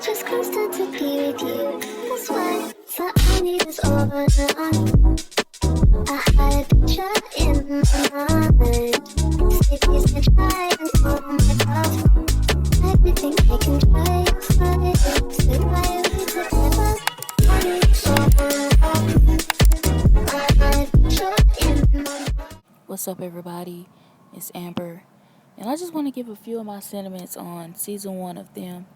just constant to be with you. That's why I need is over the on. I had a picture in my mind. Cities that try and oh my god. Everything I can try to find. Say why we together. I need is over the on. I had a picture in my mind. What's up, everybody? It's Amber, and I just want to give a few of my sentiments on season 1 of Them.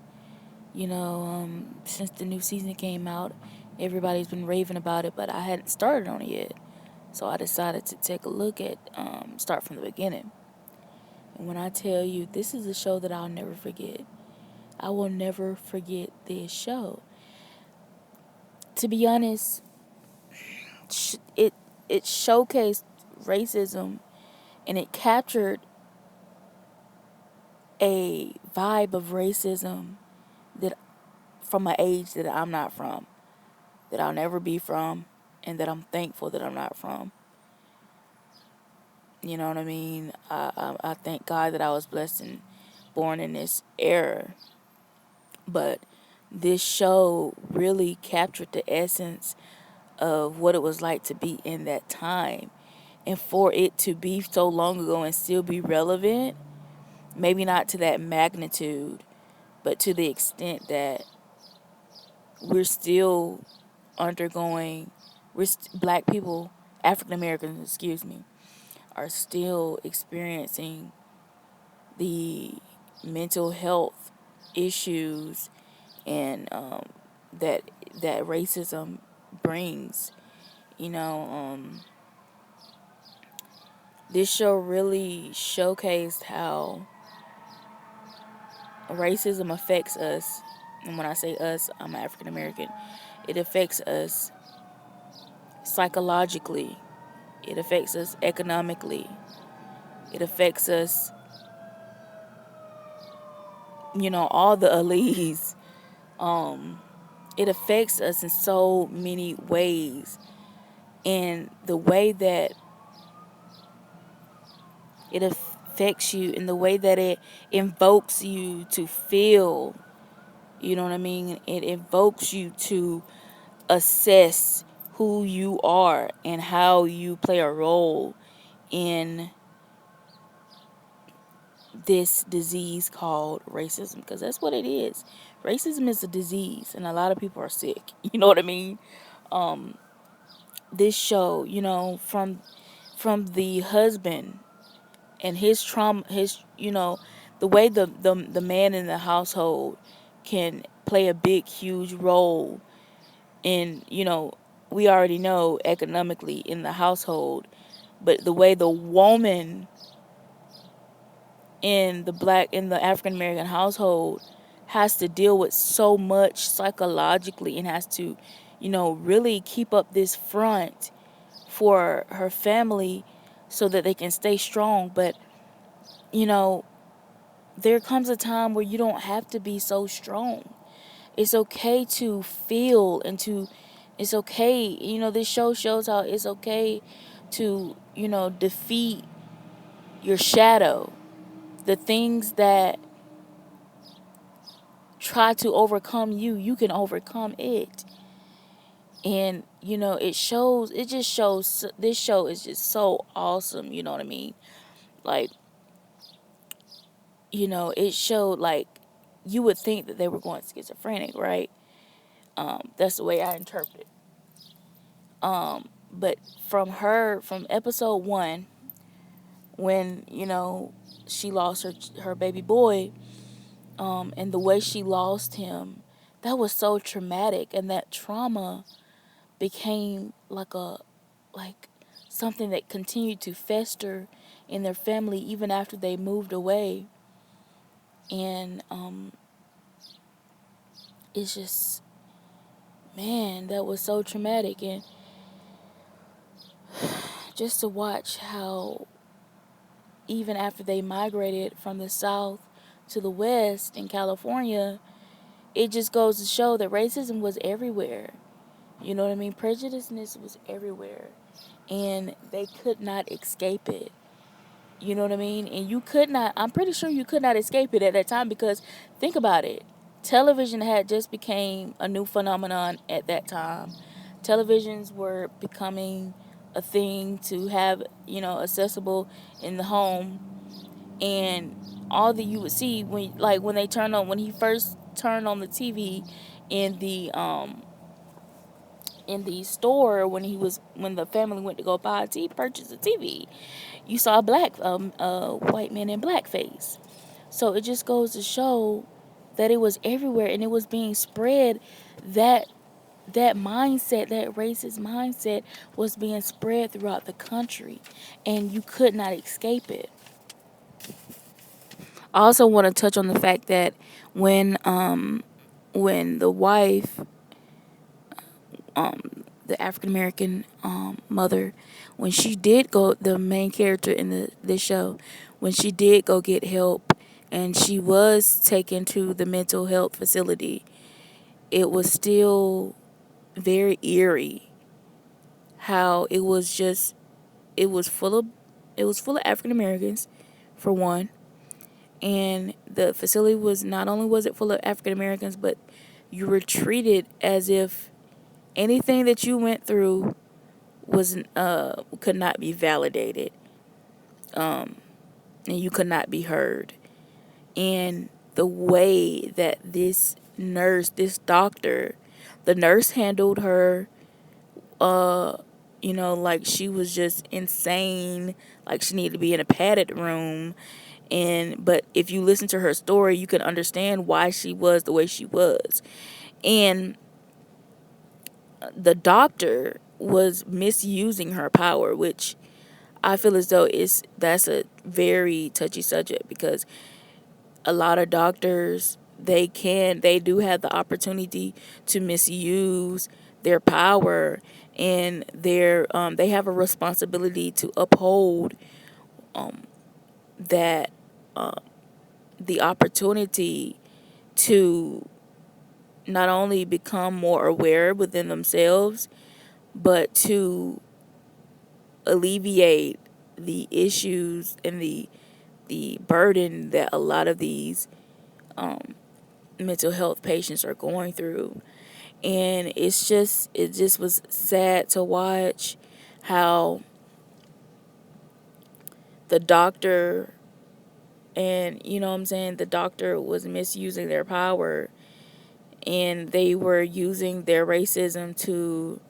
Since the new season came out, everybody's been raving about it, but I hadn't started on it yet, so I decided to take a look at start from the beginning. And when I tell you, this is a show that I'll never forget. I will never forget this show. To be honest, it showcased racism, and it captured a vibe of racism that from an age that I'm not from, that I'll never be from, and that I'm thankful that I'm not from. You know what I mean? I thank God that I was blessed and born in this era. But this show really captured the essence of what it was like to be in that time. And for it to be so long ago and still be relevant, maybe not to that magnitude, but to the extent that we're still undergoing, black people, African Americans, excuse me, are still experiencing the mental health issues and that racism brings. You know, this show really showcased how racism affects us. And when I say us, I'm African American. It affects us psychologically. It affects us economically. It affects us, all the alleles. It affects us in so many ways. And the way that it affects you, in the way that it invokes you to feel, you know what I mean? It invokes you to assess who you are and how you play a role in this disease called racism, because that's what it is. Racism is a disease, and a lot of people are sick. You know what I mean? This show, from the husband and his trauma, the way the man in the household can play a big, huge role in, we already know economically in the household, but the way the woman in the African American household has to deal with so much psychologically and has to, really keep up this front for her family so that they can stay strong. But, there comes a time where you don't have to be so strong. It's okay to feel it's okay. This show shows how it's okay to, defeat your shadow. The things that try to overcome you, you can overcome it. And, this show is just so awesome, you know what I mean? Like, it showed, like, you would think that they were going schizophrenic, right? That's the way I interpret it. But from episode 1, when, she lost her baby boy, and the way she lost him, that was so traumatic, and that trauma became like something that continued to fester in their family even after they moved away. And it's just, man, that was so traumatic. And just to watch how even after they migrated from the South to the West in California, it just goes to show that racism was everywhere. You know what I mean? Prejudiceness was everywhere. And they could not escape it. You know what I mean? And I'm pretty sure you could not escape it at that time, because think about it. television had just became a new phenomenon at that time. Televisions were becoming a thing to have, accessible in the home, and all that you would see when they turn on when he first turned on the TV in the store, when the family went to go purchase a TV, you saw a white man in blackface. So it just goes to show that it was everywhere, and it was being spread. That mindset, that racist mindset, was being spread throughout the country, and you could not escape it. I also want to touch on the fact that when the wife, the African American mother, when she did go, the main character in this show, when she did go get help, and she was taken to the mental health facility, it was still very eerie how it was full of African Americans, for one. And the facility was, not only was it full of African Americans, but you were treated as if anything that you went through was could not be validated, and you could not be heard. And the way that this doctor, the nurse handled her, like she was just insane, like she needed to be in a padded room. But if you listen to her story, you can understand why she was the way she was. And the doctor was misusing her power, which I feel as though that's a very touchy subject, because a lot of doctors, they do have the opportunity to misuse their power, and they have a responsibility to uphold that the opportunity to not only become more aware within themselves, but to alleviate the issues and the burden that a lot of these mental health patients are going through. And it just was sad to watch how the doctor, and the doctor was misusing their power, and they were using their racism to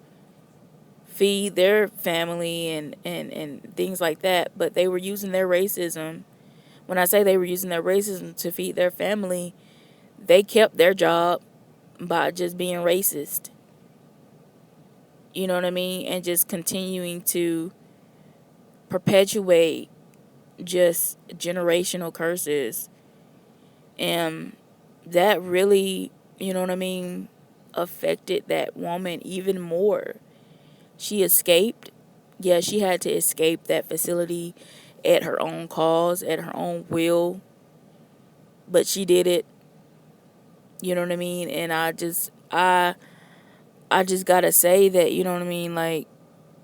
feed their family and things like that. But they were using their racism. When I say they were using their racism to feed their family, they kept their job by just being racist. You know what I mean? And just continuing to perpetuate just generational curses. And that really, affected that woman even more. She escaped. Yeah, she had to escape that facility at her own cause, at her own will. But she did it. You know what I mean? And I just gotta say that, like,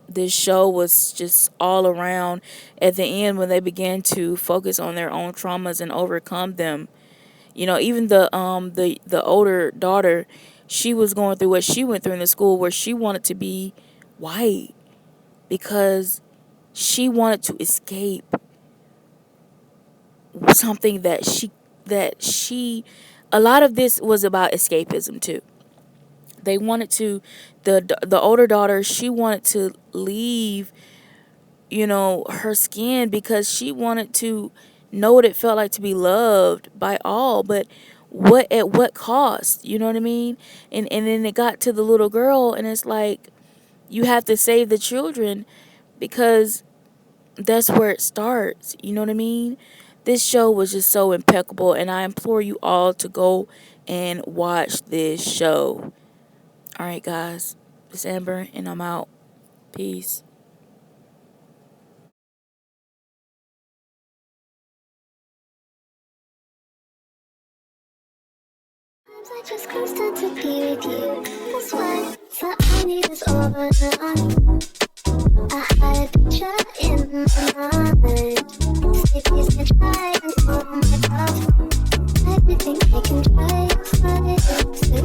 this show was just all around. At the end, when they began to focus on their own traumas and overcome them, even the older daughter, she was going through what she went through in the school, where she wanted to be white because she wanted to escape something that she a lot of this was about escapism too. They wanted to, the older daughter, she wanted to leave, her skin, because she wanted to know what it felt like to be loved by all. But at what cost? You know what I mean? And then it got to the little girl, and it's like, you have to save the children, because that's where it starts. You know what I mean? This show was just so impeccable, and I implore you all to go and watch this show. All right, guys. It's Amber, and I'm out. Peace. I just constant to be with you. That's why. So I need is over the on. I had a picture in my mind. Cities that try and call my thoughts. I I think I can try to fix it.